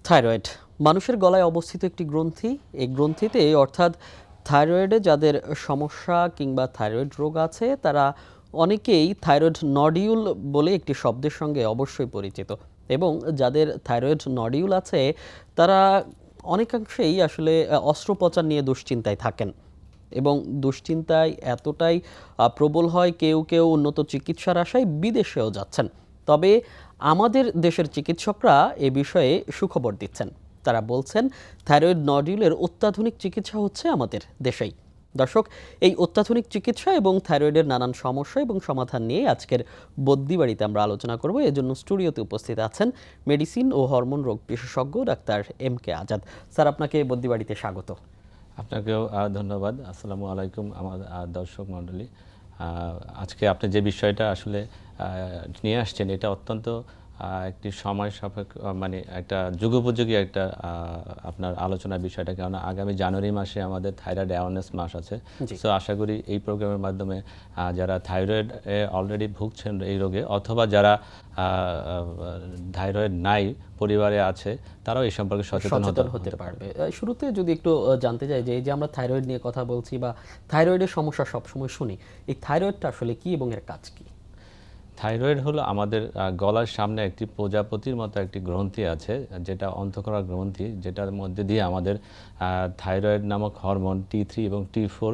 Thyroid মানুষের গলায় অবস্থিত একটি গ্রন্থি। এই গ্রন্থিতে অর্থাৎ থাইরয়েডে যাদের সমস্যা কিংবা থাইরয়েড রোগ আছে তারা অনেকেই থাইরয়েড নডিউল বলে একটি শব্দের সঙ্গে অবশ্যই পরিচিত। এবং যাদের থাইরয়েড নডিউল আছে তারা অনেকাংশেই আসলে অস্ত্রোপচার নিয়ে দুশ্চিন্তায় থাকেন এবং দুশ্চিন্তায় এতটাই প্রবল হয় কেউ কেউ উন্নত চিকিৎসার আশায় বিদেশেও যাচ্ছেন। তবে আমাদের দেশের চিকিৎসকরা এ বিষয়ে সুখবর দিচ্ছেন। তারা বলছেন থাইরয়েড নডিউলের অত্যাধুনিক চিকিৎসা হচ্ছে আমাদের দেশেই। দর্শক, এই অত্যাধুনিক চিকিৎসা এবং থাইরয়েডের নানান সমস্যা এবং সমাধান নিয়ে আজকের বদ্যিবাড়িতে আমরা আলোচনা করব। এজন্য স্টুডিওতে উপস্থিত আছেন মেডিসিন ও হরমোন রোগ বিশেষজ্ঞ ডাক্তার MK আজাদ। স্যার, আপনাকে বদ্যিবাড়িতে স্বাগত। আপনাকেও ধন্যবাদ। আসসালামু আলাইকুম আমার দর্শক মণ্ডলী। আজকে আপনি যে বিষয়টা আসলে নিয়ে আসছেন এটা অত্যন্ত একটি সময় সাপেক্ষ, মানে একটা যুগোপযোগী একটা আপনার আলোচনার বিষয়টা, কেননা আগামী জানুয়ারি মাসে আমাদের থাইরয়েড অ্যাওয়ারনেস মাস আছে। সো আশা করি এই প্রোগ্রামের মাধ্যমে যারা থাইরয়েড অলরেডি ভুগছেন এই রোগে, অথবা যারা থাইরয়েড নাই পরিবারে আছে, তারাও এই সম্পর্কে সচেতন হতে পারবে। শুরুতে যদি একটু জানতে চাই যে এই যে আমরা থাইরয়েড নিয়ে কথা বলছি বা থাইরয়েডের সমস্যা সবসময় শুনি, এই থাইরয়েডটা আসলে কি এবং এর কাজ কি? থাইরয়েড হলো আমাদের গলার সামনে একটি প্রজাপতির মতো একটি গ্রন্থি আছে, যেটা অন্তঃকরা গ্রন্থি, যেটার মধ্যে দিয়ে আমাদের থাইরয়েড নামক হরমোন T3 এবং T4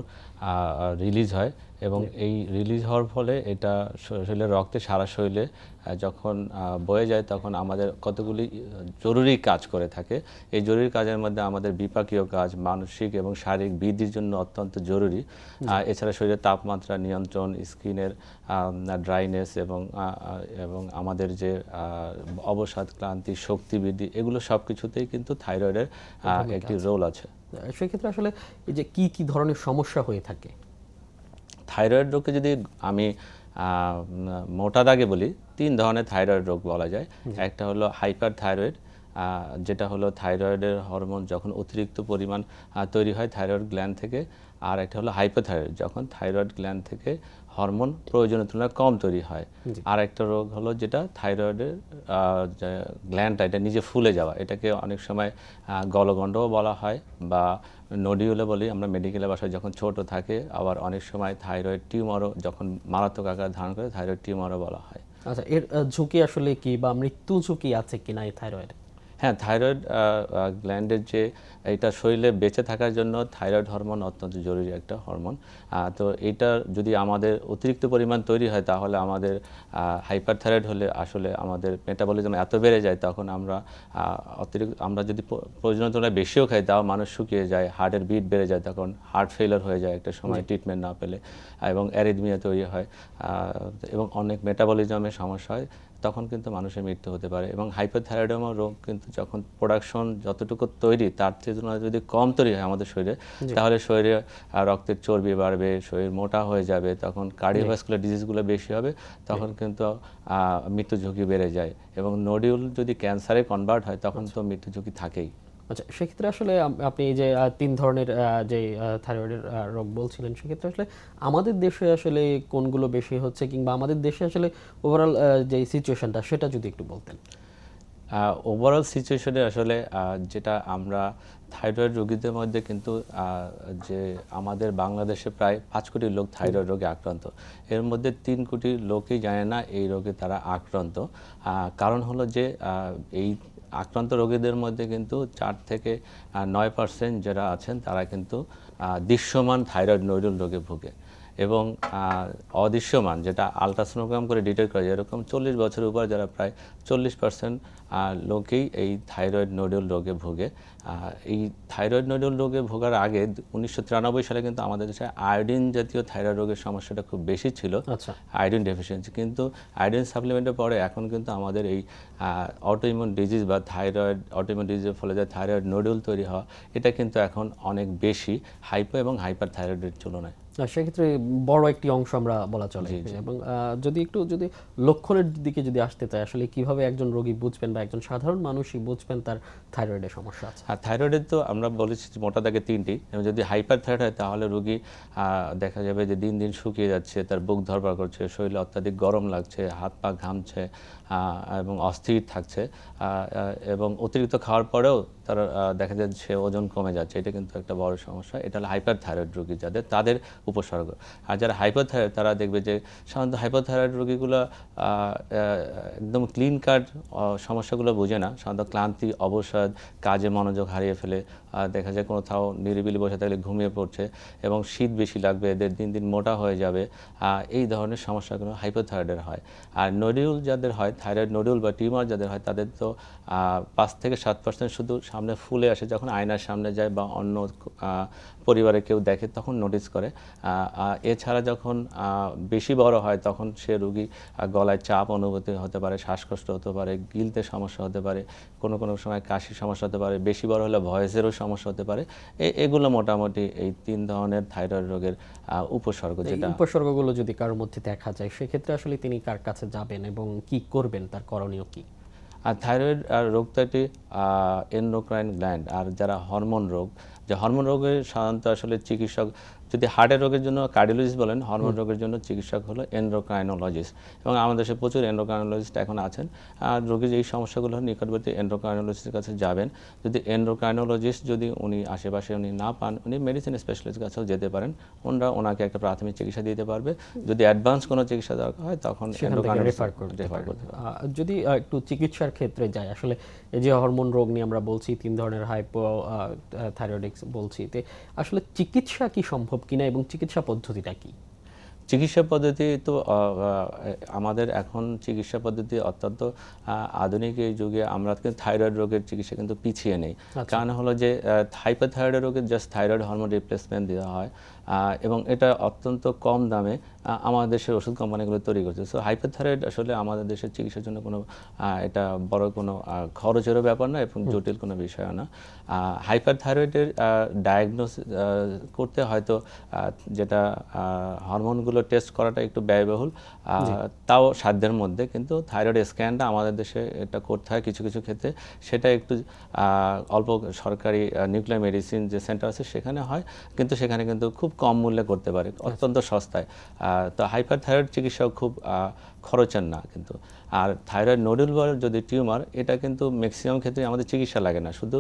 রিলিজ হয়। এবং এই রিলিজ হওয়ার ফলে এটা শরীরের রক্তে সারা শরীরে যখন বয়ে যায় তখন আমাদের কতগুলি জরুরি কাজ করে থাকে। এই জরুরি কাজের মধ্যে আমাদের বিপাকীয় কাজ, মানসিক এবং শারীরিক বৃদ্ধির জন্য অত্যন্ত জরুরি। এছাড়া শরীরের তাপমাত্রা নিয়ন্ত্রণ, স্কিনের ড্রাইনেস এবং আমাদের যে অবসাদ, ক্লান্তি, শক্তি বৃদ্ধি, এগুলো সব কিছুতেই কিন্তু থাইরয়েডের একটি রোল আছে। সেক্ষেত্রে আসলে এই যে কি কি ধরনের সমস্যা হয়ে থাকে? থাইরয়েড রোগকে যদি আমি মোটা দাগে বলি, 3 ধরনের থাইরয়েড রোগ বলা যায়। একটা হলো হাইপার থাইরয়েড, যেটা হলো থাইরয়েডের হরমোন যখন অতিরিক্ত পরিমাণ তৈরি হয় থাইরয়েড গ্ল্যান্ড থেকে। আর একটা হলো হাইপোথাইরয়েড, যখন থাইরয়েড গ্ল্যান্ড থেকে হরমোন প্রয়োজনের তুলনায় কম তৈরি হয়। আর একটা রোগ হলো যেটা থাইরয়েডের গ্ল্যান্ডটা এটা নিজে ফুলে যাওয়া, এটাকে অনেক সময় গলগণ্ডও বলা হয় বা নডিউলে বলি আমরা মেডিকেলের ভাষায়, যখন ছোট থাকে। আবার অনেক সময় থাইরয়েড টিউমারও যখন মারাত্মক আকার ধারণ করে থাইরয়েড টিউমারও বলা হয়। আচ্ছা, এর ঝুঁকি আসলে কি বা মৃত্যু ঝুঁকি আছে কিনা এই থাইরয়েড? হ্যাঁ, থাইরয়েড গ্ল্যান্ডের যে এটা শরীরে বেঁচে থাকার জন্য থাইরয়েড হরমোন অত্যন্ত জরুরি একটা হরমোন। তো এটা যদি আমাদের অতিরিক্ত পরিমাণ তৈরি হয় তাহলে আমাদের হাইপার থাইরয়েড হলে আসলে আমাদের মেটাবলিজম এত বেড়ে যায়, তখন আমরা যদি প্রয়োজনীয় তুলনায় বেশিও খাই তাও মানুষ শুকিয়ে যায়, হার্টের বিট বেড়ে যায়, তখন হার্ট ফেলার হয়ে যায় একটা সময় ট্রিটমেন্ট না পেলে, এবং অ্যারিথমিয়া তৈরি হয় এবং অনেক মেটাবলিজমের সমস্যা হয়, তখন কিন্তু মানুষের মৃত্যু হতে পারে। এবং হাইপারথাইরয়েডেমা রোগ কিন্তু যখন প্রোডাকশন যতটুকু তৈরি তার তুলনায় যদি কম তৈরি হয় আমাদের শরীরে, তাহলে শরীরে রক্তের চর্বি বাড়বে, শরীর মোটা হয়ে যাবে, তখন কার্ডিওভাস্কুলার ডিজিজগুলো বেশি হবে, তখন কিন্তু মৃত্যু ঝুঁকি বেড়ে যায়। এবং নডিউল যদি ক্যান্সারে কনভার্ট হয় তখন তো মৃত্যু ঝুঁকি থাকেই। আচ্ছা, সেক্ষেত্রে আসলে আপনি এই যে 3 ধরনের যে থাইরয়েডের রোগ বলছিলেন, সেক্ষেত্রে আসলে আমাদের দেশে আসলে কোনগুলো বেশি হচ্ছে কিংবা আমাদের দেশে আসলে ওভারঅল যে সিচুয়েশনটা সেটা যদি একটু বলতেন। ওভারঅল সিচুয়েশনে আসলে যেটা আমরা থাইরয়েড রোগীদের মধ্যে কিন্তু যে আমাদের বাংলাদেশে প্রায় 5 কোটি লোক থাইরয়েড রোগে আক্রান্ত, এর মধ্যে 3 কোটি লোকই জানে না এই রোগে তারা আক্রান্ত। কারণ হলো যে এই আক্রান্ত রোগীদের মধ্যে কিন্তু 4 থেকে 9% যারা আছেন তারা কিন্তু দৃশ্যমান থাইরয়েড নডিউল রোগে ভোগে। এবং অদৃশ্যমান, যেটা আলট্রাসোনোগ্রাম করে ডিটেক্ট করা যায়, এরকম 40 বছরের উপর যারা প্রায় 40% লোকেই এই থাইরয়েড নডিউল রোগে ভোগে। এই থাইরয়েড নডিউল রোগে ভোগার আগে 1993 সালে কিন্তু আমাদের দেশে আয়োডিন জাতীয় থাইরয়েড রোগের সমস্যাটা খুব বেশি ছিল, আয়োডিন ডেফিসিয়েন্সি। কিন্তু আয়োডিন সাপ্লিমেন্টের পরে এখন কিন্তু আমাদের এই অটোইমিউন ডিজিজ বা থাইরয়েড অটোইমিউন ডিজিজের ফলে যে থাইরয়েড নডিউল তৈরি হওয়া, এটা কিন্তু এখন অনেক বেশি হাইপো এবং হাইপার থাইরয়েডের তুলনায়। সেক্ষেত্রে বড় একটি অংশ আমরা বলা চলে। এবং যদি লক্ষণের দিকে যদি আসতে চাই, আসলে কিভাবে একজন রোগী বুঝবেন বা একজন সাধারণ মানুষই বুঝবেন তার থাইরয়েডের সমস্যা আছে? আর থাইরয়েডের তো আমরা বলেছি যে মোটা দাগে তিনটি, এবং যদি হাইপার থাইরয়েড হয় তাহলে রোগী দেখা যাবে যে দিন দিন শুকিয়ে যাচ্ছে, তার বুক ধরপড় করছে, শরীরে অত্যাধিক গরম লাগছে, হাত পা ঘামছে এবং অস্থির থাকছে, এবং অতিরিক্ত খাওয়ার পরেও তার দেখা যাচ্ছে ওজন কমে যাচ্ছে। এটা কিন্তু একটা বড় সমস্যা। এটা হলো হাইপার থাইরয়েড রোগী তাদের উপসর্গ। আর যারা হাইপার থাইরয়েড তারা দেখবে যে সাধারণত হাইপার থাইরয়েড রোগীগুলো একদম ক্লিন কাট সমস্যাগুলো বোঝে না। সাধারণত ক্লান্তি, অবসাদ, কাজে মনোযোগ হারিয়ে ফেলে, দেখা যায় কোথাও নিরিবিলি বসে থাকলে ঘুমিয়ে পড়ছে, এবং শীত বেশি লাগবে, এদের দিন দিন মোটা হয়ে যাবে। এই ধরনের সমস্যাগুলো হাইপোথাইরয়েডের হয়। আর নোডিউল যাদের হয়, থাইরয়েড নোডিউল বা টিউমার যাদের হয়, তাদের তো 5 থেকে 7% শুধু সামনে ফুলে আসে, যখন আয়নার সামনে যায় বা অন্য পরিবারে কেউ দেখে তখন নোটিস করে। এছাড়া যখন বেশি বড় হয় তখন সে রোগী গলায় চাপ অনুভূতি হতে পারে, শ্বাসকষ্ট হতে পারে, গিলতে সমস্যা হতে পারে, কোনো কোনো সময় কাশির সমস্যা হতে পারে, বেশি বড় হলে ভয়েসেরও সমস্যা হতে পারে। এগুলো মোটামুটি এই 3 ধরনের থাইরয়েড রোগের উপসর্গ। যেটা উপসর্গগুলো যদি কারোর মধ্যে দেখা যায়, সেক্ষেত্রে আসলে তিনি কার কাছে যাবেন এবং কি করবেন, তার করণীয় কি? আর থাইরয়েড রোগটা একটি এন্ডোক্রাইন গ্ল্যান্ড। আর যারা হরমোন রোগ, যে হরমোন রোগের সাধারণত আসলে চিকিৎসক, যদি হার্টের রোগের জন্য কার্ডিওলজিস্ট বলেন, হরমোন রোগের জন্য চিকিৎসক হলো এন্ডোক্রাইনোলজিস্ট, এবং আমাদের দেশে প্রচুর এন্ডোক্রাইনোলজিস্ট এখন আছেন। আর রোগীর এই সমস্যাগুলো নিকটবর্তী এন্ডোক্রাইনোলজিস্টের কাছে যাবেন। যদি এন্ডোক্রাইনোলজিস্ট যদি উনি আশেপাশে উনি না পান, উনি মেডিসিন স্পেশালিস্টের কাছেও যেতে পারেন। ওনাকে একটা প্রাথমিক চিকিৎসা দিতে পারবে। যদি অ্যাডভান্স কোনো চিকিৎসা দরকার হয় তখন রেফার করতে পারবে। যদি একটু চিকিৎসার ক্ষেত্রে যাই, আসলে এই যে হরমোন রোগ নিয়ে আমরা বলছি, 3 ধরনের হাইপোথাইরয়েডিক্স বলছি, আসলে চিকিৎসা কি সম্ভব কিনা এবং চিকিৎসা পদ্ধতিটা কি? চিকিৎসা পদ্ধতি তো আমাদের এখন চিকিৎসা পদ্ধতি অত্যন্ত আধুনিক। এই যুগে আমরা কিন্তু থাইরয়েড রোগের চিকিৎসা কিন্তু পিছিয়ে নেই। কারণ হলো যে হাইপারথাইরয়েড রোগের জাস্ট থাইরয়েড হরমোন রিপ্লেসমেন্ট দেওয়া হয়, এবং এটা অত্যন্ত কম দামে আমাদের দেশের ওষুধ কোম্পানিগুলো তৈরি করছে। সো হাইপারথাইরয়েড আসলে আমাদের দেশের চিকিৎসার জন্য কোনো এটা বড় কোনো খরচেরও ব্যাপার না এবং জটিল কোনো বিষয়ও না। হাইপারথাইরয়েডের ডায়াগনোসিস করতে হয়তো যেটা হরমোনগুলো টেস্ট করাটা একটু ব্যয়বহুল, তাও সাধ্যের মধ্যে। কিন্তু থাইরয়েড স্ক্যানটা আমাদের দেশে এটা করতে হয় কিছু কিছু ক্ষেত্রে, সেটা একটু অল্প সরকারি নিউক্লিয়ার মেডিসিন যে সেন্টার আছে সেখানে হয়, কিন্তু সেখানে কিন্তু খুব কম মূল্যে করতে পারে, অত্যন্ত সস্তায়। তো হাইপারথাইরয়েড চিকিৎসাও খুব খরচের না কিন্তু। আর থাইরয়েড নোডুল বা যদি টিউমার, এটা কিন্তু ম্যাক্সিমাম ক্ষেত্রে আমাদের চিকিৎসা লাগে না, শুধু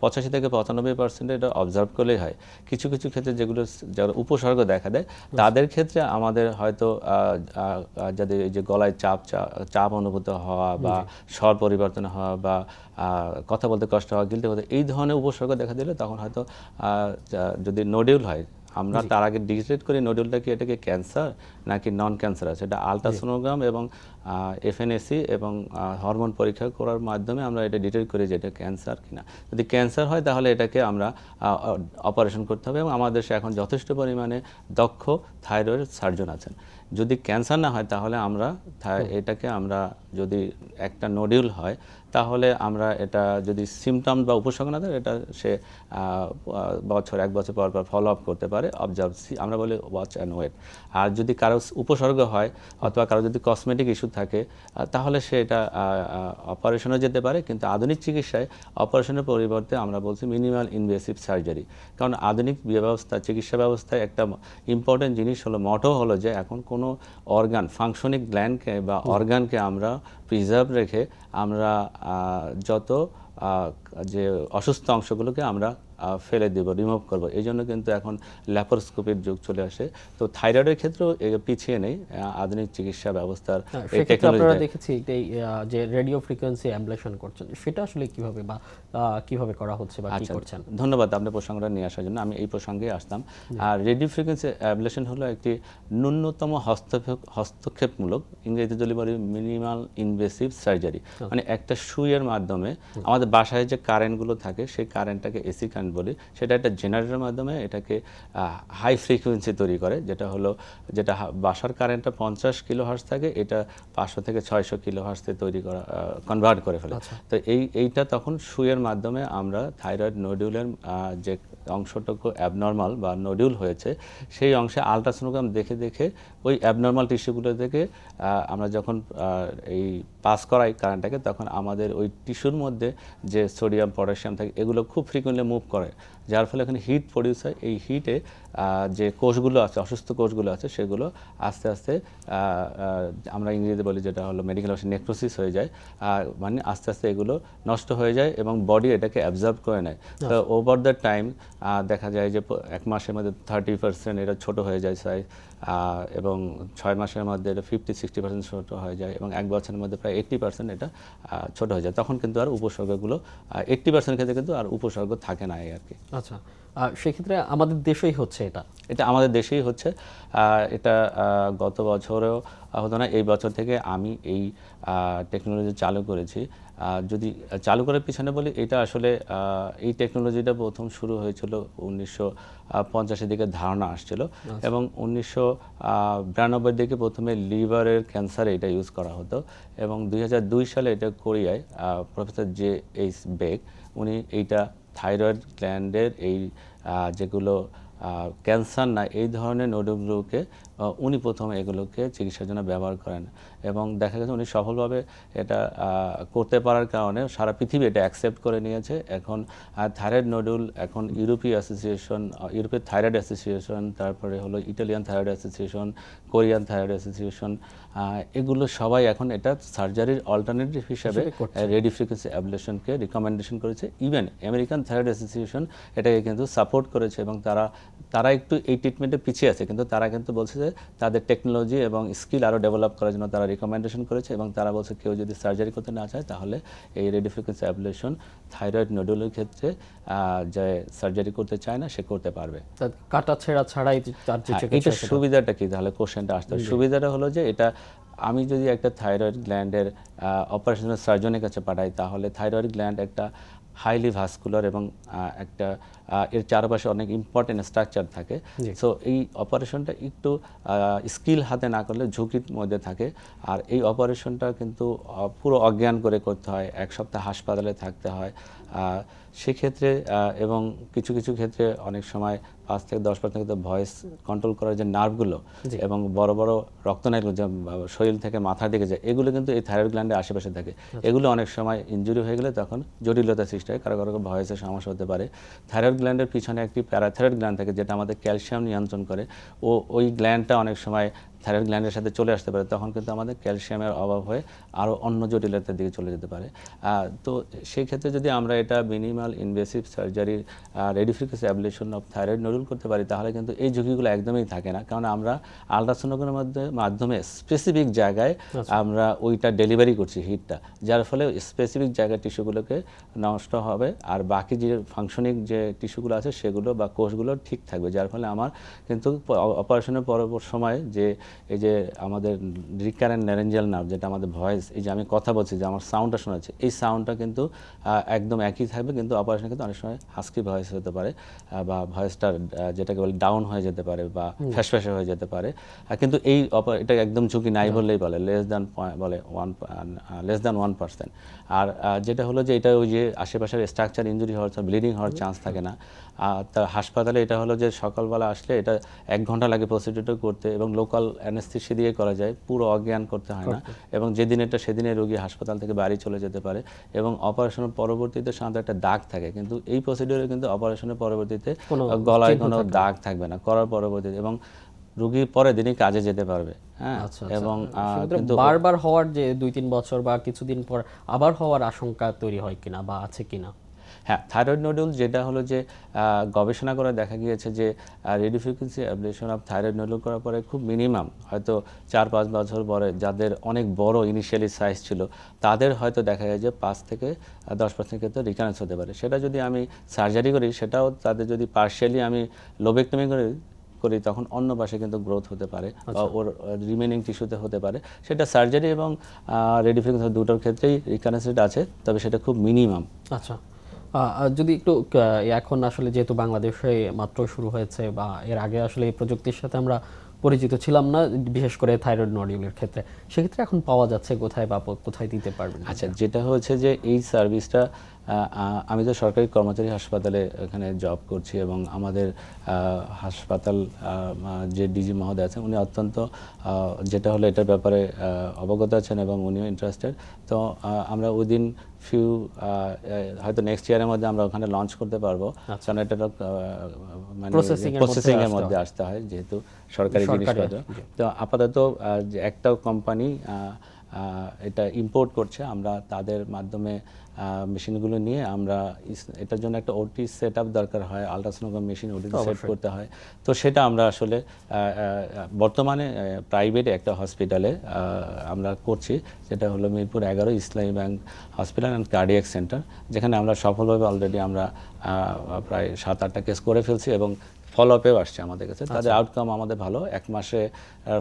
85 থেকে 95% এটা অবজার্ভ করলেই হয়। কিছু কিছু ক্ষেত্রে যেগুলো যারা উপসর্গ দেখা দেয় তাদের ক্ষেত্রে আমাদের হয়তো যাদের এই যে গলায় চাপ অনুভূত হওয়া বা স্বর পরিবর্তন হওয়া বা কথা বলতে কষ্ট হওয়া, গিলতে হতে, এই ধরনের উপসর্গ দেখা দিলে তখন হয়তো যদি নোডিউল হয়, আমরা তার আগে ডিসাইড করি নোডুলটা কি, এটাকে ক্যান্সার নাকি নন ক্যান্সার আছে। এটা আলট্রাসোনোগ্রাম এবং এফএনএসি এবং হরমোন পরীক্ষা করার মাধ্যমে আমরা এটা ডিটেক্ট করি যে এটা ক্যান্সার কিনা। যদি ক্যান্সার হয় তাহলে এটাকে আমরা অপারেশন করতে হবে, এবং আমাদের দেশে এখন যথেষ্ট পরিমাণে দক্ষ থাইরয়েড সার্জন আছেন। যদি ক্যান্সার না হয় তাহলে আমরা এটাকে আমরা যদি একটা নোডিউল হয় তাহলে আমরা এটা যদি সিমটম বা উপসর্গ না দেয়, এটা সে 1 বছর পর পর ফলো আপ করতে পারে, অবজার্ভ, আমরা বলি ওয়াচ অ্যান্ড ওয়েট। আর যদি কারো উপসর্গ হয় অথবা কারো যদি কসমেটিক ইস্যু থাকে তাহলে সে এটা অপারেশনে যেতে পারে। কিন্তু আধুনিক চিকিৎসায় অপারেশনের পরিবর্তে আমরা বলছি মিনিমাল ইনভেসিভ সার্জারি। কারণ আধুনিক চিকিৎসা ব্যবস্থায় একটা ইম্পর্টেন্ট জিনিস হলো, মটো হলো যে এখন কোনো অর্গান, ফাংশনিং গ্ল্যান্ডকে বা অর্গানকে আমরা প্রিজার্ভ রেখে আমরা যত যে অসুস্থ অংশগুলোকে আমরা ফেলে দেব, রিমুভ করব। এই জন্য কিন্তু এখন ল্যাপারোস্কোপির যুগ চলে আসে। তো থাইরয়েডের ক্ষেত্রেও পিছিয়ে নেই আধুনিক চিকিৎসা ব্যবস্থার এই টেকনোলজি। আপনারা দেখেছি যে রেডিও ফ্রিকোয়েন্সি অ্যাবলেশন করছেন, সেটা আসলে কিভাবে করা হচ্ছে বা কি করছেন? ধন্যবাদ আপনার প্রসঙ্গটা নিয়ে আসার জন্য, আমি এই প্রসঙ্গে আসতাম। আর রেডিও ফ্রিকোয়েন্সি অ্যাবলেশন হলো একটি ন্যূনতম হস্তক্ষেপমূলক, ইংরেজিতে যদি বলি মিনিমাল ইনভেসিভ সার্জারি। মানে একটা সুইয়ের মাধ্যমে আমাদের বাসায় যে কারেন্টগুলো থাকে সেই কারেন্টটাকে এসি কারেন্ট বলি, সেটা একটা জেনারেটরের মাধ্যমে এটাকে হাই ফ্রিকোয়েন্সি তৈরি করে, যেটা বাসার কারেন্টটা 50 কিলোহার্টজ থাকে, এটা 500 থেকে 600 কিলোহার্টজে তৈরি করা কনভার্ট করে ফেলে। তো এইটা তখন সুইয়ের মাধ্যমে আমরা থাইরয়েড নোডিউলের যে অংশটুকু অ্যাবনর্মাল বা নোডিউল হয়েছে সেই অংশে আলট্রাসোনোগ্রাম দেখে দেখে ওই অ্যাবনর্মাল টিস্যুগুলো থেকে আমরা যখন এই পাস করাই কারেন্টটাকে, তখন আমাদের ওই টিস্যুর মধ্যে যে সোডিয়াম পটাশিয়াম থাকে এগুলো খুব ফ্রিকোয়েন্টলি মুভ করে, যার ফলে এখানে হিট প্রডিউস হয়। এই হিটে যে কোষগুলো আছে, অসুস্থ কোষগুলো আছে, সেগুলো আস্তে আস্তে আমরা ইংরেজিতে বলি যেটা হলো মেডিকেল ভাষায় নেক্রোসিস হয়ে যায়, মানে আস্তে আস্তে এগুলো নষ্ট হয়ে যায় এবং বডি এটাকে অ্যাবজর্ব করে নেয়। তো ওভার দ্য টাইম দেখা যায় যে 1 মাসের মধ্যে 30% এটা ছোট হয়ে যায় সাইজ, এবং 6 মাসের মধ্যে এটা 50-60% ছোট হয়ে যায়, এবং 1 বছরের মধ্যে প্রায় 80% এটা ছোট হয়ে যায়। তখন কিন্তু আর উপসর্গগুলো 80% ক্ষেত্রে কিন্তু আর উপসর্গ থাকে না আর কি। আচ্ছা, সেক্ষেত্রে আমাদের দেশেই হচ্ছে এটা আমাদের দেশেই হচ্ছে। এটা গত বছরেও হতো না, এই বছর থেকে আমি এই টেকনোলজি চালু করেছি। যদি চালু করার পিছনে বলি, এটা আসলে এই টেকনোলজিটা প্রথম শুরু হয়েছিল 1950-এর দিকে ধারণা আসছিল, এবং 1992 দিকে প্রথমে লিভারের ক্যান্সারে এটা ইউজ করা হতো, এবং 2002 সালে এটা কোরিয়ায় প্রফেসর J.H. বেক উনি এইটা থাইরয়েড গ্ল্যান্ডের এই যেগুলো ক্যান্সার না এই ধরনের নোডুলগুলোকে উনি প্রথমে এগুলোকে চিকিৎসার জন্য ব্যবহার করেন, এবং দেখা গেছে উনি সফলভাবে এটা করতে পারার কারণে সারা পৃথিবী এটা অ্যাকসেপ্ট করে নিয়েছে। এখন থাইরয়েড নোডুল এখন ইউরোপীয় অ্যাসোসিয়েশন, ইউরোপীয় থাইরয়েড অ্যাসোসিয়েশন, তারপরে হলো Italian thyroid association, Korean thyroid association, এগুলো সবাই এখন এটা সার্জারির অল্টারনেটিভ হিসাবে রেডিও ফ্রিকোয়েন্সি অ্যাবলেশনকে রিকমেন্ডেশন করেছে। ইভেন আমেরিকান থাইরয়েড অ্যাসোসিয়েশন এটাকে কিন্তু সাপোর্ট করেছে, এবং তারা একটু এই ট্রিটমেন্টে পিছিয়ে আছে, কিন্তু তারা কিন্তু বলছে যে তাদের টেকনোলজি এবং স্কিল আরও ডেভেলপ করার জন্য তারা রিকমেন্ডেশন করেছে, এবং তারা বলছে কেউ যদি সার্জারি করতে না চায় তাহলে এই রেডিও ফ্রিকোয়েন্সি অ্যাবলেশন থাইরয়েড নোডুলের ক্ষেত্রে যে সার্জারি করতে চায় না সে করতে পারবে, কাটা ছেঁড়া ছাড়াই তার যে এটা সুবিধাটা কি? তাহলে কোশ্চেনটা আসতে হবে। সুবিধাটা হলো যে এটা আমি যদি একটা থাইরয়েড গ্ল্যান্ডের অপারেশনাল সার্জনের কাছে পাঠাই, তাহলে থাইরয়েড গ্ল্যান্ড একটা হাইলি ভাস্কুলার এবং একটা এর চারপাশে অনেক ইম্পর্টেন্ট স্ট্রাকচার থাকে। সো এই অপারেশনটা একটু স্কিল হাতে না করলে ঝুঁকির মধ্যে থাকে, আর এই অপারেশনটা কিন্তু পুরো অজ্ঞান করে করতে হয়, 1 সপ্তাহ হাসপাতালে থাকতে হয়। সেক্ষেত্রে এবং কিছু কিছু ক্ষেত্রে অনেক সময় 5 থেকে 10% ভয়েস কন্ট্রোল করার যে নার্ভগুলো এবং বড় বড় রক্তনালীগুলো যে শরীর থেকে মাথার দিকে যায়, এগুলো কিন্তু এই থাইরয়েড গ্ল্যান্ডের আশেপাশে থাকে। এগুলো অনেক সময় ইনজুরি হয়ে গেলে তখন জটিলতা সৃষ্টি হয়, কারো কারো ভয়েসের সমস্যা হতে পারে। থাইরয়েড গ্ল্যান্ডের পিছনে একটি প্যারাথাইরয়েড গ্ল্যান্ড থাকে যেটা আমাদের ক্যালসিয়াম নিয়ন্ত্রণ করে, ওই গ্ল্যান্ডটা অনেক সময় থাইরয়েড গ্ল্যান্ডের সাথে চলে আসতে পারে, তখন কিন্তু আমাদের ক্যালসিয়ামের অভাব হয়ে আরও অন্য জটিলতার দিকে চলে যেতে পারে। তো সেই ক্ষেত্রে যদি আমরা এটা মিনিমাল ইনভেসিভ সার্জারির radio frequency ablation of thyroid nodule করতে পারি, তাহলে কিন্তু এই ঝুঁকিগুলো একদমই থাকে না, কারণ আমরা আলট্রাসোনোগ্রামের মাধ্যমে স্পেসিফিক জায়গায় আমরা ওইটা ডেলিভারি করছি হিটটা, যার ফলে স্পেসিফিক জায়গার টিস্যুগুলোকে নষ্ট হবে, আর বাকি যে ফাংশনিং যে টিস্যুগুলো আছে সেগুলো বা কোষগুলো ঠিক থাকবে, যার ফলে আমার কিন্তু অপারেশনের পরবর্তী সময় যে এই যে আমাদের রিকারেন্ট ন্যারেঞ্জিয়াল নার্ভ যেটা আমাদের ভয়েস, এই যে আমি কথা বলছি যে আমার সাউন্ডটা শোনা যাচ্ছে, এই সাউন্ডটা কিন্তু একদম একই থাকবে, কিন্তু অপারেশনে কিন্তু অনেক সময় হাস্কি ভয়েস হতে পারে, বা ভয়েসটা যেটাকে বলে ডাউন হয়ে যেতে পারে বা ফ্যাসফ্যাসে হয়ে যেতে পারে, কিন্তু এটা একদম ঝুঁকি নাই বললেই বলে লেস দ্যান 1%। আর যেটা হলো যে এটা ওই যে আশেপাশের স্ট্রাকচার ইনজুরি হওয়ার, ব্লিডিং হওয়ার চান্স থাকে না। তার হাসপাতালে এটা হলো যে সকালবেলা আসলে এটা 1 ঘন্টা লাগে প্রসিডিউরটা করতে, এবং লোকাল অ্যানেস্থেসিয়া দিয়ে করা যায়, পুরো অজ্ঞান করতে হয় না, এবং যেদিন এটা সেদিনে রোগী হাসপাতাল থেকে বাড়ি চলে যেতে পারে, এবং অপারেশনের পরবর্তীতে সাধারণত একটা দাগ থাকে, কিন্তু এই প্রসিডিউরে কিন্তু অপারেশনের পরবর্তীতে গলায় কোনো দাগ থাকবে না করার পরবর্তীতে, এবং রোগী পরের দিনই কাজে যেতে পারবে। হ্যাঁ, এবং কিন্তু বারবার হওয়ার যে 2-3 বছর বা কিছুদিন পর আবার হওয়ার আশঙ্কা তৈরি হয় কিনা বা আছে কিনা? হ্যাঁ, থাইরয়েড নোডুল যেটা হলো যে গবেষণা করে দেখা গিয়েছে যে radio frequency ablation of thyroid nodule করার পরে খুব মিনিমাম হয়তো 4-5 বছর পরে যাদের অনেক বড় ইনিশিয়ালি সাইজ ছিল তাদের হয়তো দেখা যায় যে 5 থেকে 10% ক্ষেত্রে রিকারেন্স হতে পারে। সেটা যদি আমি সার্জারি করি, সেটাও তাদের যদি পার্শিয়ালি আমি লোবেক্টমি করি তখন অন্য পাশে কিন্তু গ্রোথ হতে পারে, বা ওর রিমেনিং টিস্যুতে হতে পারে। সেটা সার্জারি এবং রেডিও ফ্রিকোয়েন্সি দুটোর ক্ষেত্রেই রিকারেন্স রেট আছে, তবে সেটা খুব মিনিমাম। আচ্ছা, যদি একটু এখন আসলে যেহেতু বাংলাদেশে মাত্র শুরু হয়েছে বা এর আগে আসলে এই প্রযুক্তির সাথে আমরা পরিচিত ছিলাম না, বিশেষ করে থাইরয়েড নডিউলের ক্ষেত্রে, সেক্ষেত্রে এখন পাওয়া যাচ্ছে কোথায় বা কোথায় দিতে পারবেন? আচ্ছা, যেটা হচ্ছে যে এই সার্ভিসটা আমি তো সরকারি কর্মচারী হাসপাতালে এখানে জব করছি এবং আমাদের হাসপাতাল যে ডিজি মহোদয় আছেন উনি অত্যন্ত যেটা হলো এটার ব্যাপারে অবগত আছেন এবং উনিও ইন্টারেস্টেড। তো আমরা উইদিন ফিউ হয়তো নেক্সট ইয়ারের মধ্যে আমরা ওখানে লঞ্চ করতে পারবো, কারণ এটা মানে প্রসেসিং এর মধ্যে আসতে হয় যেহেতু সরকারি জিনিসপত্র। তো আপাতত যে একটা কোম্পানি এটা ইম্পোর্ট করছে, আমরা তাদের মাধ্যমে মেশিনগুলো নিয়ে আমরা এটার জন্য একটা ওটি সেট আপ দরকার হয়, আলট্রাসোনোগ্রাম মেশিন ওটিতে সেট করতে হয়। তো সেটা আমরা আসলে বর্তমানে প্রাইভেট একটা হসপিটালে আমরা করছি, যেটা হলো মিরপুর 11 ইসলামী bank hospital and cardiac centre, যেখানে আমরা সফলভাবে অলরেডি আমরা প্রায় 7-8টা কেস করে ফেলছি এবং ফলো আপেও আসছে আমাদের কাছে। তাদের আউটকাম আমাদের ভালো। 1 মাসে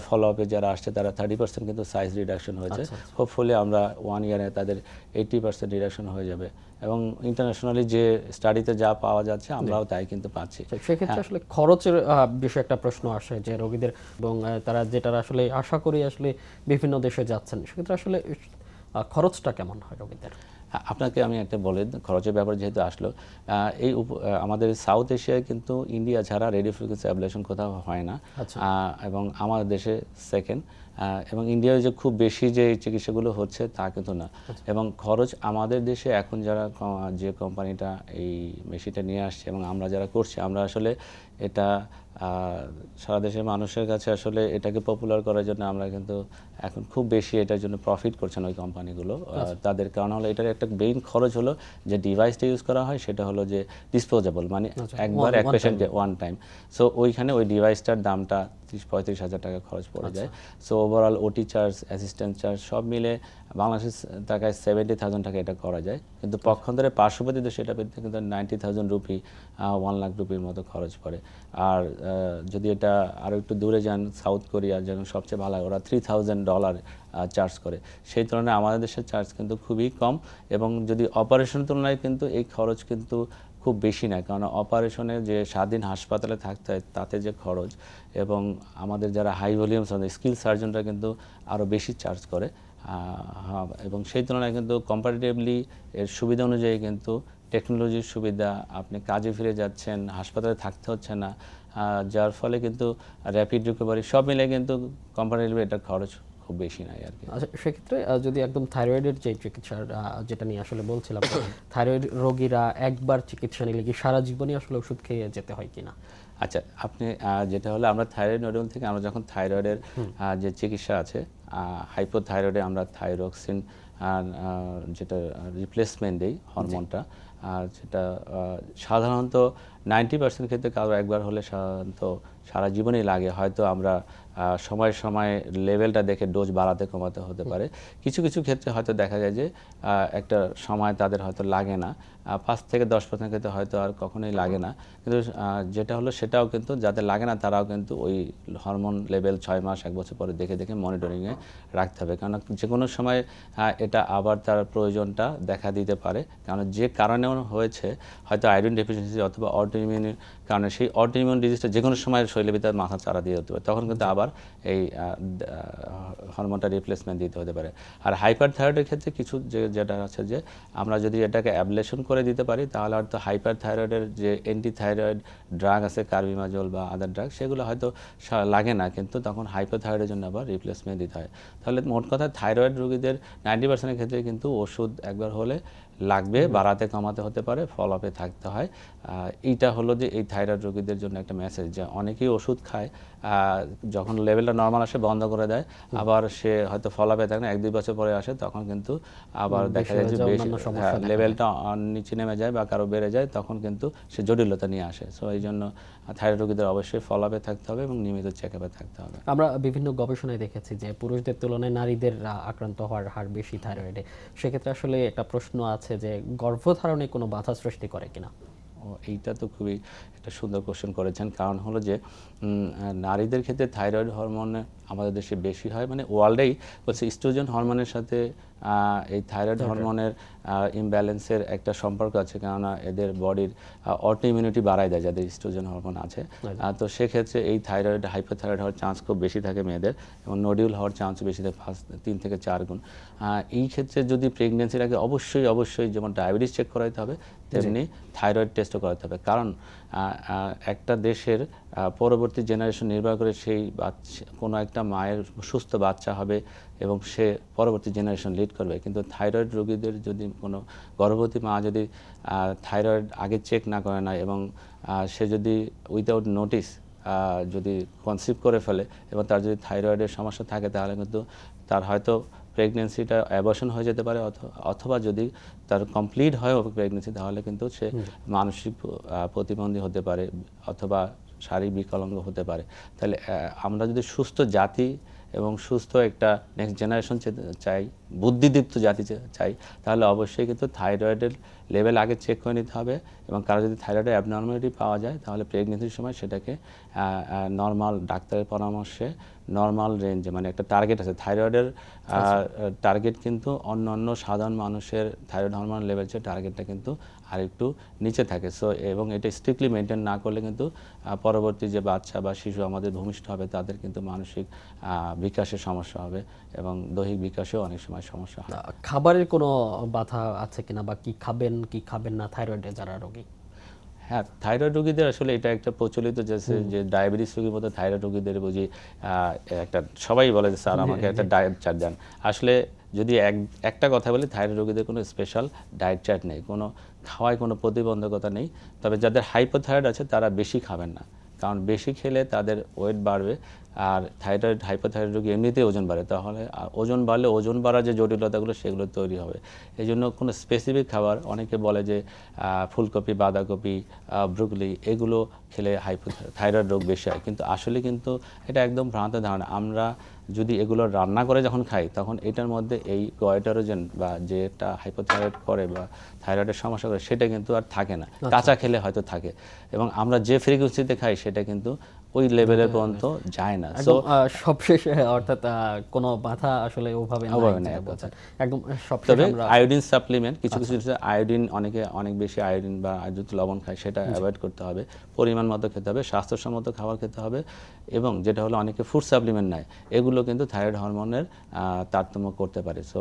ফলো আপে যারা আসছে তারা 30% কিন্তু সাইজ রিডাকশন হয়েছে। হোপফুলি আমরা 1 ইয়ারে তাদের 80% রিডাকশন হয়ে যাবে এবং ইন্টারন্যাশনালি যে স্টাডিতে যা পাওয়া যাচ্ছে আমরাও তাই কিন্তু পাচ্ছি। সেক্ষেত্রে আসলে খরচের বিষয়ে একটা প্রশ্ন আসে যে রোগীদের, এবং তারা যেটা আসলে আশা করি আসলে বিভিন্ন দেশে যাচ্ছেন, সেক্ষেত্রে আসলে খরচটা কেমন হয় রোগীদের? আপনাকে আমি একটা বলে খরচের ব্যাপারে যেহেতু আসলো, এই আমাদের সাউথ এশিয়ায় কিন্তু ইন্ডিয়া ছাড়া রেডিও ফ্রিকোয়েন্সি অ্যাবলেশন কোথাও হয় না, এবং আমাদের দেশে সেকেন্ড। এবং ইন্ডিয়ায় যে খুব বেশি যে চিকিৎসাগুলো হচ্ছে তা কিন্তু না। এবং খরচ আমাদের দেশে এখন যারা যে কোম্পানিটা এই মেশিনটা নিয়ে আসছে এবং আমরা যারা করছি, আমরা আসলে এটা সারা দেশের মানুষের কাছে আসলে এটাকে পপুলার করার জন্য আমরা কিন্তু এখন খুব বেশি এটার জন্য প্রফিট করছেন ওই কোম্পানিগুলো। তাদের কারণ হলো এটার একটা মেইন খরচ হলো যে ডিভাইসটা ইউজ করা হয় সেটা হলো যে ডিসপোজেবল, মানে একবার এক পেশেন্টকে ওয়ান টাইম। সো ওইখানে ওই ডিভাইসটার দামটা 30-35 হাজার টাকা খরচ পড়ে যায়। সো ওভারঅল ওটি চার্জ, অ্যাসিস্ট্যান্ট চার্জ সব মিলে বাংলাদেশের টাকায় 70,000 টাকা এটা করা যায়, কিন্তু পক্ষান্তরে পার্শ্ববর্তী দেশে এটা পেতে কিন্তু 90,000 রুপি, 1 লাখ রুপির মতো খরচ পড়ে। আর যদি এটা আরও একটু দূরে যান, সাউথ কোরিয়া যেমন সবচেয়ে ভালো, ওরা $3,000 চার্জ করে। সেই তুলনায় আমাদের দেশের চার্জ কিন্তু খুবই কম, এবং যদি অপারেশন তুলনায় কিন্তু এই খরচ কিন্তু খুব বেশি না, কারণ অপারেশনে যে স্বাধীন হাসপাতালে থাকতে হয় তাতে যে খরচ, এবং আমাদের যারা হাই ভলিউম স্কিল সার্জনরা কিন্তু আরও বেশি চার্জ করে, এবং সেই তুলনায় কিন্তু কম্পারেটিভলি এর সুবিধা অনুযায়ী কিন্তু টেকনোলজির সুবিধা, আপনি কাজে ফিরে যাচ্ছেন, হাসপাতালে থাকতে হচ্ছে না, যার ফলে কিন্তু র্যাপিড রিকভারি সব মিলে কিন্তু কম্পারেটিভলি এটার খরচ খুব বেশি নাই আর কি। আচ্ছা, সেক্ষেত্রে যদি একদম থাইরয়েডের যে চিকিৎসার যেটা নিয়ে আসলে বলছিলাম, থাইরয়েড রোগীরা একবার চিকিৎসা নিলে কি সারা জীবনই আসলে ওষুধ খেয়ে যেতে হয় কিনা? আচ্ছা, আপনি যেটা হলো আমরা থাইরয়েড নডিউল থেকে আমরা যখন থাইরয়েডের যে চিকিৎসা আছে, হাইপোথাইরয়েডে আমরা থাইরক্সিন যেটা রিপ্লেসমেন্ট দেই হরমোনটা, আর যেটা সাধারণত 90% ক্ষেত্রে কারো একবার হলে সাধারণত সারা জীবনই লাগে। হয়তো আমরা সময় সময় লেভেলটা দেখে ডোজ বাড়াতে কমাতে হতে পারে। কিছু কিছু ক্ষেত্রে হয়তো দেখা যায় যে একটা সময় তাদের হয়তো লাগে না, 5 থেকে 10% ক্ষেত্রে হয়তো আর কখনোই লাগে না। কিন্তু যেটা হলো সেটাও কিন্তু যাদের লাগে না তারাও কিন্তু ওই হরমোন লেভেল 6 মাস 1 বছর পরে দেখে দেখে মনিটরিংয়ে রাখতে হবে, কারণ যে কোনো সময় এটা আবার তার প্রয়োজনটা দেখা দিতে পারে। কারণ যে কারণেও হয়েছে, হয়তো আয়োডিন ডেফিসিয়েন্সি অথবা অটোইমিউনের কারণে, সেই অটোইমিউন ডিজিজটা যে কোনো সময় শরীরের ভিতরে মাথা চারা দিয়ে হতে পারে, তখন কিন্তু আবার এই হরমোনটা রিপ্লেসমেন্ট দিতে হতে পারে। আর হাইপার থাইরয়েডের ক্ষেত্রে কিছু যেটা আছে যে আমরা যদি এটাকে অ্যাবলেশন করে দিতে পারি তাহলে হয়তো হাইপার থাইরয়েডের যে অ্যান্টি থাইরয়েড ড্রাগ আছে, কার্বিমাজল বা আদার ড্রাগ, সেগুলো হয়তো লাগে না, কিন্তু তখন হাইপার থাইরয়েডের জন্য আবার রিপ্লেসমেন্ট দিতে হয়। তাহলে মোট কথা থাইরয়েড রোগীদের 90% ক্ষেত্রে কিন্তু ওষুধ একবার হলে লাগবে, বাড়াতে কমাতে হতে পারে, ফলো আপে থাকতে হয়। এইটা হলো যে এই থাইরয়েড রোগীদের জন্য একটা মেসেজ, যে অনেকেই ওষুধ খায়, যখন লেভেলটা নর্মাল আসে বন্ধ করে দেয়, আবার সে হয়তো ফলো আপে থাকে না, 1-2 বছর পরে আসে, তখন কিন্তু আবার দেখা যায় যে বেশি লেভেলটা নিচে নেমে যায় বা কারো বেড়ে যায়, তখন কিন্তু সে জটিলতা নিয়ে আসে। সো এই জন্য থাইরয়েড রোগীদের অবশ্যই ফলো আপে থাকতে হবে এবং নিয়মিত চেক আপে থাকতে হবে। আমরা বিভিন্ন গবেষণায় দেখেছি যে পুরুষদের তুলনায় নারীদের আক্রান্ত হওয়ার হার বেশি থাইরয়েডে। সেক্ষেত্রে আসলে একটা প্রশ্ন আছে যে গর্ভধারণে কোনো বাধা সৃষ্টি করে কিনা? এইটা তো খুবই একটা সুন্দর কোশ্চেন করেছেন। কারণ হলো যে নারীদের ক্ষেত্রে থাইরয়েড হরমোন আমাদের দেশে বেশি হয়, মানে ওয়ার্ল্ডেই বলছে ইস্ট্রোজেন হরমোনের সাথে এই থাইরয়েড হরমোনের ইমব্যালেন্সের একটা সম্পর্ক আছে, কেননা এদের বডির অটো ইমিউনিটি বাড়ায় দেয় যাদের ইস্ট্রোজেন হরমোন আছে। তো সেক্ষেত্রে এই থাইরয়েড হাইপোথাইরয়েড হওয়ার চান্স খুব বেশি থাকে মেয়েদের, এবং নোডিউল হওয়ার চান্স বেশি থাকে 3 থেকে 4 গুণ। এই ক্ষেত্রে যদি প্রেগনেন্সির আগে অবশ্যই যেমন ডায়াবেটিস চেক করাইতে হবে, তেমনি থাইরয়েড টেস্টও করাতে হবে। কারণ একটা দেশের পরবর্তী জেনারেশন নির্ভর করে সেই বাচ্চা, কোনো একটা মায়ের সুস্থ বাচ্চা হবে এবং সে পরবর্তী জেনারেশন লিড করবে। কিন্তু থাইরয়েড রোগীদের যদি কোনো গর্ভবতী মা যদি থাইরয়েড আগে চেক না করে না, এবং সে যদি উইদাউট নোটিস যদি কনসিভ করে ফেলে এবং তার যদি থাইরয়েডের সমস্যা থাকে, তাহলে কিন্তু তার হয়তো প্রেগনেন্সিটা অ্যাবর্শন হয়ে যেতে পারে, অথবা যদি তার কমপ্লিট হয় প্রেগনেন্সি, তাহলে কিন্তু সে মানসিক প্রতিবন্ধী হতে পারে অথবা শারীরিক বিকলাঙ্গ হতে পারে। তাহলে আমরা যদি সুস্থ জাতি এবং সুস্থ একটা নেক্সট জেনারেশন চাই, বুদ্ধিদীপ্ত জাতি চাই, তাহলে অবশ্যই কিন্তু থাইরয়েডের লেভেল আগে চেক করে নিতে হবে। এবং কারো যদি থাইরয়েডের অ্যাবনর্মালিটি পাওয়া যায়, তাহলে প্রেগনেন্সির সময় সেটাকে নর্মাল ডাক্তারের পরামর্শে নর্মাল রেঞ্জে, মানে একটা টার্গেট আছে থাইরয়েডের টার্গেট, কিন্তু অন্য সাধারণ মানুষের থাইরয়েড হরমোন লেভেল চেয়ে টার্গেটটা কিন্তু আরেকটু নিচে থাকে। সো এবং এটা স্ট্রিক্টলি মেনটেন না করলে কিন্তু পরবর্তী যে বাচ্চা বা শিশু আমাদের ভূমিষ্ঠ হবে, তাদের কিন্তু মানসিক বিকাশের সমস্যা হবে এবং দৈহিক বিকাশেও অনেক সময় সমস্যা হয়। খাবারের কোনো বাধা আছে কিনা, বা কি খাবেন কি খাবেন না থাইরয়েডে যারা রোগী? হ্যাঁ, থাইরয়েড রোগীদের আসলে এটা একটা প্রচলিত যে ডায়াবেটিস রোগীর মতো থাইরয়েড রোগীদের বুঝি একটা সবাই বলে যে স্যার আমাকে একটা ডায়েট চার্ট দেন। আসলে যদি একটা কথা বলি, থাইরয়েড রোগীদের কোনো স্পেশাল ডায়েট চার্ট নেই, কোনো খাওয়ায় কোনো প্রতিবন্ধকতা নেই। তবে যাদের হাইপোথাইরয়েড আছে তারা বেশি খাবেন না, কারণ বেশি খেলে তাদের ওয়েট বাড়বে। আর থাইরয়েড হাইপোথাইরয়েড রোগী এমনিতেই ওজন বাড়ে, তাহলে ওজন বাড়লে ওজন বাড়ার যে জটিলতাগুলো সেগুলো তৈরি হবে। এই জন্য কোনো স্পেসিফিক খাবার, অনেকে বলে যে ফুলকপি, বাঁধাকপি, ব্রুকলি এগুলো খেলে থাইরয়েড রোগ বেশি হয়, কিন্তু আসলে কিন্তু এটা একদম ভ্রান্ত ধারণা। আমরা যদি এগুলো রান্না করে যখন খাই, তখন এটার মধ্যে এই গয়টারোজেন বা যেটা হাইপোথাইরয়েড করে বা থাইরয়েডের সমস্যা করে, সেটা কিন্তু আর থাকে না। কাঁচা খেলে হয়তো থাকে, এবং আমরা যে ফ্রিকোয়েন্সিতে খাই সেটা কিন্তু ওই লেভেলের পর্যন্ত যায় না। সো সবশেষ অর্থাৎ কোনো বাধা আসলে ওভাবে নাই বলছেন। একদম সবশেষ তবে আমরা আয়োডিন সাপ্লিমেন্ট কিছু আয়োডিন, অনেকে অনেক বেশি আয়োডিন বা আয়োডিনযুক্ত লবণ খায়, সেটা অ্যাভয়েড করতে হবে। পরিমাণ মতো খেতে হবে, স্বাস্থ্যসম্মত খাবার খেতে হবে, এবং যেটা হলো অনেকে ফুড সাপ্লিমেন্ট নেয়, এগুলো কিন্তু থাইরয়েড হরমোনের তারতম্য করতে পারে। সো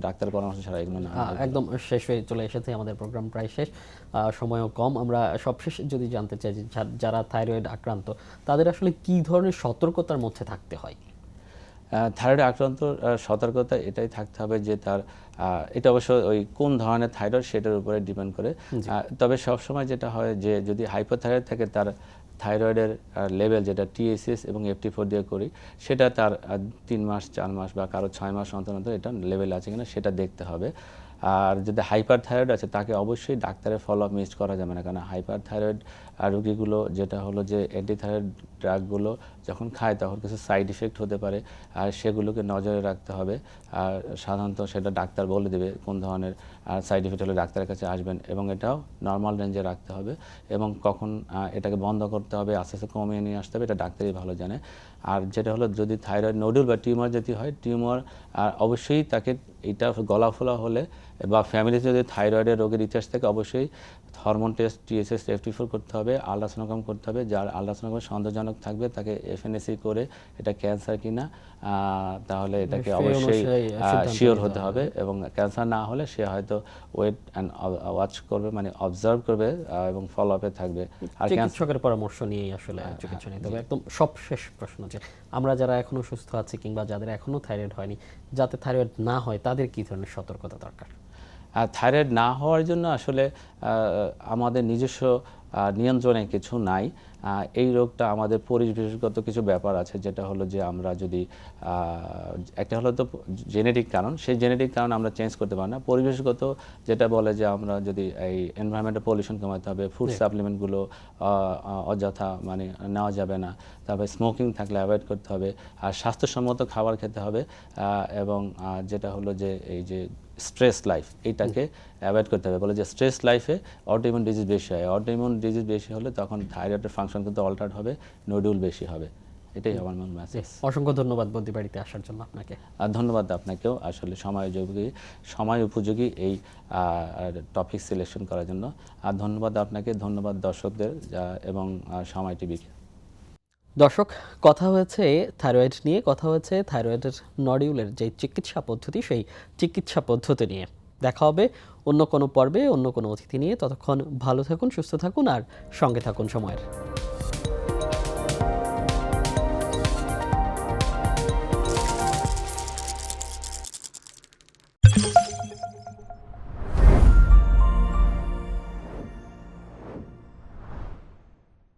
ডাক্তার পরামর্শ ছাড়া এগুলো না। একদম শেষ হয়ে চলে এসেছে, আমাদের প্রোগ্রাম প্রায় শেষ, সময়ও কম। আমরা সবশেষ যদি জানতে চাই যে যারা থাইরয়েড আক্রান্ত, তাদের আসলে কি ধরনের সতর্কতার মধ্যে থাকতে হয়? থাইরয়েড আক্রান্ত সতর্কতা এটাই থাকতে হবে যে তার এটা অবশ্য ওই কোন ধরনের থাইরয়েড সেটার উপরে ডিপেন্ড করে। তবে সবসময় যেটা হয় যে যদি হাইপোথাইরয়েড থাকে, তার থাইরয়েডের লেভেল যেটা TSH এবং FT4 দিয়ে করি, সেটা তার 3 মাস 4 মাস বা কারো 6 মাস অন্তর অন্তর এটা লেভেল আছে কিনা সেটা দেখতে হবে। আর যদি হাইপার থাইরয়েড আছে, তাকে অবশ্যই ডাক্তারের ফলো আপ মিস করা যাবে না, কারণ হাইপার থাইরয়েড রোগীগুলো যেটা হলো যে অ্যান্টিথাইরয়েড ড্রাগগুলো যখন খায় তখন কিছু সাইড ইফেক্ট হতে পারে, আর সেগুলোকে নজরে রাখতে হবে। আর সাধারণত সেটা ডাক্তার বলে দেবে কোন ধরনের সাইড ইফেক্ট হলে ডাক্তারের কাছে আসবেন, এবং এটাও নর্মাল রেঞ্জে রাখতে হবে, এবং কখন এটাকে বন্ধ করতে হবে, আস্তে আস্তে কমিয়ে নিয়ে আসতে হবে, এটা ডাক্তারই ভালো জানে। আর যেটা হলো যদি থাইরয়েড নোডুল বা টিউমার যদি হয়, টিউমার অবশ্যই তাকে এটা গলা ফোলা হলে বা ফ্যামিলিতে যদি থাইরয়েডের রোগের ইতিহাস থাকে, অবশ্যই হরমোন টেস্ট TSH FT4 করতে হবে, আল্ট্রাসোনোগ্রাম করতে হবে। যার আল্ট্রাসোনোগ্রাম সন্দেহজনক থাকবে তাকে FNAC করে এটা ক্যান্সার কিনা তাহলে এটাকে অবশ্যই শিওর হতে হবে, এবং ক্যান্সার না হলে সে হয়তো ওয়েট অ্যান্ড ওয়াচ করবে, মানে অবজার্ভ করবে এবং ফলো আপে থাকবে। আর চিকিৎসকের পরামর্শ নিয়েই আসলে চিকিৎসা নিতে হবে। একদম সবশেষ প্রশ্ন, যে আমরা যারা এখনো সুস্থ আছি কিংবা যাদের এখনো থাইরয়েড হয়নি, যাতে থাইরয়েড না হয়, তাদের কি ধরনের সতর্কতা দরকার? থাইরয়েড না হওয়ার জন্য আসলে আমাদের নিজস্ব নিয়ন্ত্রণে কিছু নাই। এই রোগটা আমাদের পরিবেশগত কিছু ব্যাপার আছে, যেটা হলো যে আমরা যদি একটা হলো তো জেনেটিক কারণ, সেই জেনেটিক কারণ আমরা চেঞ্জ করতে পারি না। পরিবেশগত যেটা বলে যে আমরা যদি এই এনভায়রনমেন্টাল পলিউশন কমাতে হবে, ফুড সাপ্লিমেন্টগুলো অযথা মানে নেওয়া যাবে না, তারপরে স্মোকিং থাকলে অ্যাভয়েড করতে হবে, আর স্বাস্থ্যসম্মত খাবার খেতে হবে, এবং যেটা হলো যে এই যে স্ট্রেস লাইফ, এইটাকে অ্যাভয়েড করতে হবে। বলে যে স্ট্রেস লাইফে অটোইমিউন ডিজিজ বেশি হয়, অটোইমিউন ডিজিজ বেশি হলে তখন থাইরয়েডের ফাংশন কিন্তু অল্টার্ড হবে, নোডুল বেশি হবে। এটাই আমার মূল মেসেজ। অসংখ্য ধন্যবাদ বদ্বী বাড়িতে আসার জন্য আপনাকে। আর ধন্যবাদ আপনাকেও আসলে সময় উপযোগী এই টপিক সিলেকশন করার জন্য। আর ধন্যবাদ আপনাকে, ধন্যবাদ দর্শকদের এবং সময় টিভিকে। দর্শক, কথা হয়েছে থাইরয়েড নিয়ে, কথা হয়েছে থাইরয়েডের নডিউলের যে চিকিৎসা পদ্ধতি, সেই চিকিৎসা পদ্ধতি নিয়ে। দেখা হবে অন্য কোনো পর্বে অন্য কোনো অতিথি নিয়ে। ততক্ষণ ভালো থাকুন, সুস্থ থাকুন আর সঙ্গে থাকুন সময়ের।